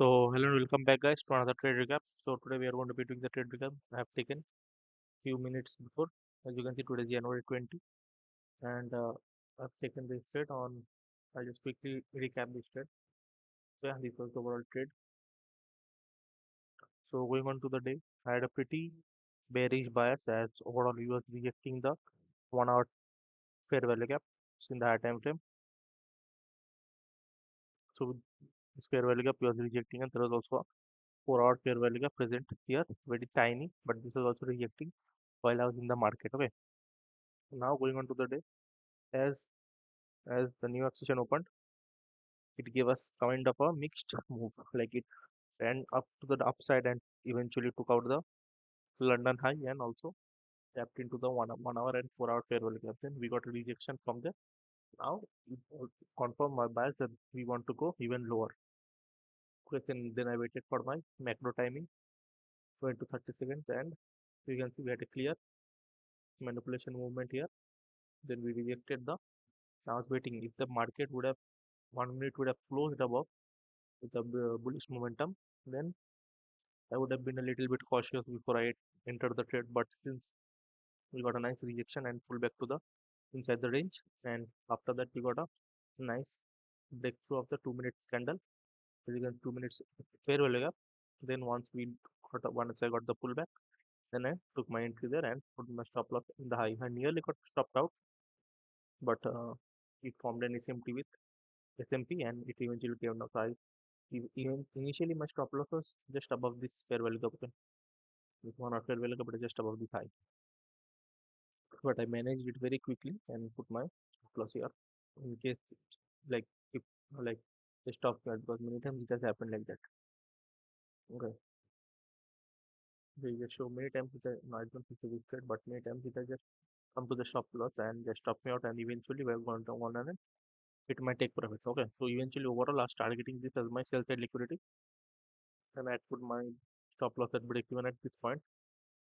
So hello and welcome back guys to another trade recap. So today we are going to be doing the trade recap. I have taken few minutes before. As you can see today is January 20 and I've taken this trade on. I'll just quickly recap this trade. So yeah, this was the overall trade. So going on to the day, I had a pretty bearish bias as overall we was rejecting the 1 hour fair value gap in the high time frame. So with this fair value gap we was rejecting, and there was also a 4 hour fair value gap present here, very tiny, but this was also rejecting while I was in the market. Okay. Now going on to the day, as the New York session opened, it gave us kind of a mixed move. Like it ran up to the upside and eventually took out the London high and also tapped into the 1 hour and 4 hour fair value gap. Then we got a rejection from there. Now it confirmed my bias that we want to go even lower. Okay, then I waited for my macro timing 20 to 30 seconds, and you can see we had a clear manipulation movement here. Then we rejected the. I was waiting if the market would have 1 minute would have closed above with a bullish momentum, then I would have been a little bit cautious before I entered the trade. But since we got a nice rejection and pull back to the inside the range, and after that we got a nice breakthrough of the 2 minute candle. As you can 2 minutes fair value gap. Then once I got the pullback, then I took my entry there and put my stop loss in the high. I nearly got stopped out, but it formed an SMT with SMP and it eventually came down. So even initially my stop loss was just above this fair value gap. Okay, with 1 or 12 value gap, but just above the high. But I managed it very quickly and put my stop loss here in case like if like the stop here, because many times it has happened like that. Okay, they just show many times it no, I don't think it's good, but many times it has just come to the stop loss and just stop me out, and eventually we're going to one and it might take profit. Okay, so eventually overall I started getting this as my sell side liquidity, and I put my stop loss at break even at this point.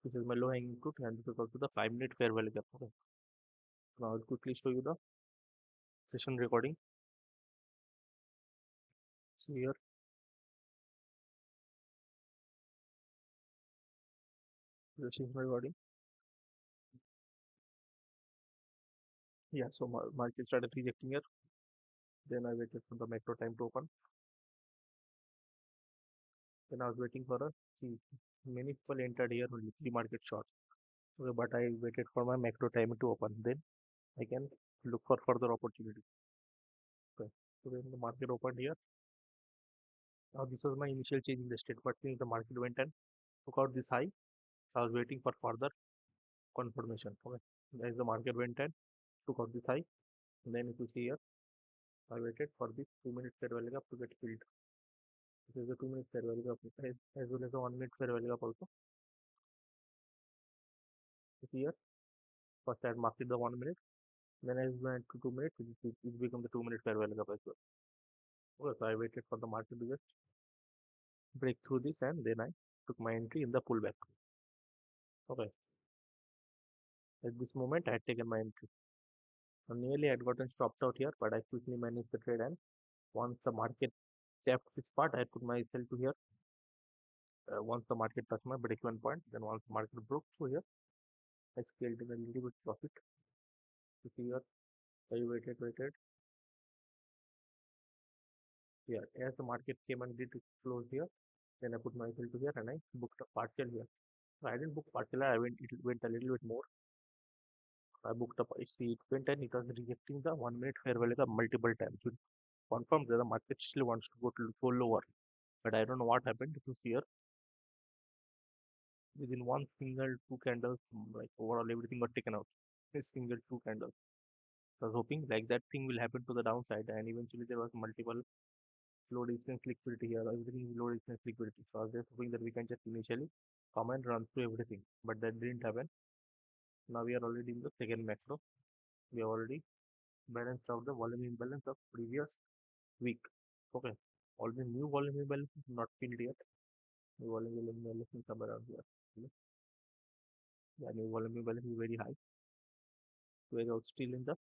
This is my low hanging fruit, and this is also the 5 minute fair value gap. Okay, now I'll quickly show you the session recording. So here, this is my recording. Yeah, so my market started rejecting here. Then I waited for the macro time to open. Then I was waiting for a see many people entered here only pre-market short. Okay, but I waited for my macro time to open. Then I can look for further opportunity. Okay. So when the market opened here, now this was my initial change in the state. But since the market went and took out this high, I was waiting for further confirmation. Okay. As the market went and took out this high, then if you see here, I waited for this 2 minute fair value gap to get filled. This is the 2 minute fair value gap as well as the 1 minute fair value gap also. You see here, first I had marked the 1 minute, then I went to 2 minutes, it become the 2 minute fair value gap as well. Okay, so I waited for the market to just break through this, and then I took my entry in the pullback. Okay, at this moment I had taken my entry. So nearly I had gotten stopped out here, but I quickly managed the trade, and once the market tapped this part, I put myself to here. Once the market touched my break-even point, then once the market broke through here, I scaled in a little bit profit. You see here, I waited. Here, as the market came and did close here, then I put myself to here and I booked a partial here. So I didn't book partial, it went a little bit more. I booked up, I see it went and it was rejecting the 1 minute fair value gap multiple times. It confirmed that the market still wants to go lower. But I don't know what happened to here. Within one single two candles, like overall everything got taken out. A single two candles. I was hoping like that thing will happen to the downside, and eventually there was multiple low resistance liquidity here. Everything is low resistance liquidity. So I was just hoping that we can just initially come and run through everything. But that didn't happen. Now we are already in the second macro. We have already balanced out the volume imbalance of previous week. Okay. All the new volume imbalance is not filled yet. The volume imbalance is somewhere around here. Okay. The new volume imbalance is very high. We are also still in the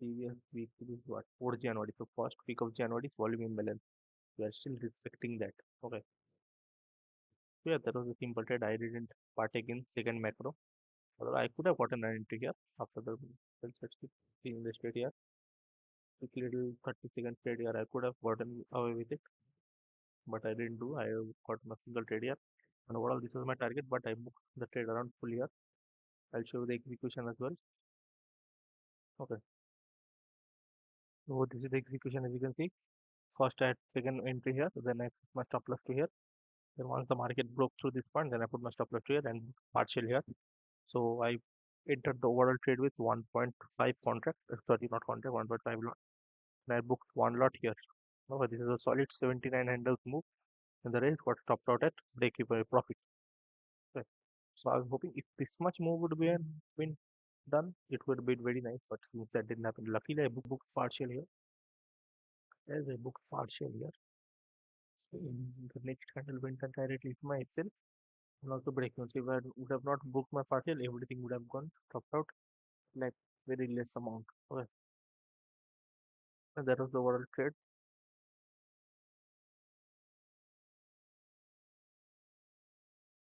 previous week. This is what 4th January. So first week of January is volume imbalance. We are still respecting that. Okay. So yeah, that was a simple trade. I didn't partake in second macro. Although I could have gotten an entry here after the let's see in the trade here. Quick little 30-second trade here. I could have gotten away with it, but I didn't do. I got a single trade here. And overall, this was my target, but I booked the trade around full year. I'll show you the execution as well. Okay. So this is the execution as you can see. First I had taken entry here, then I put my stop loss to here. Then once the market broke through this point, then I put my stop loss to here and partial here. So I entered the overall trade with 1.5 contract, sorry, not contract, 1.5 lot. And I booked one lot here. Okay, this is a solid 79 handles move, and the rest got stopped out at break even profit. Okay. So I was hoping if this much move would be been done, it would be very nice. But since that didn't happen, luckily I booked partial here. As I booked partial here, so in the next candle went and directly to my Excel and also breaking. So if I would have not booked my partial, everything would have gone dropped out like very less amount. Okay, and that was the overall trade.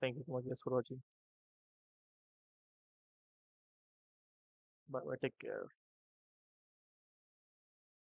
Thank you so much guys for watching. Bye bye. Take care.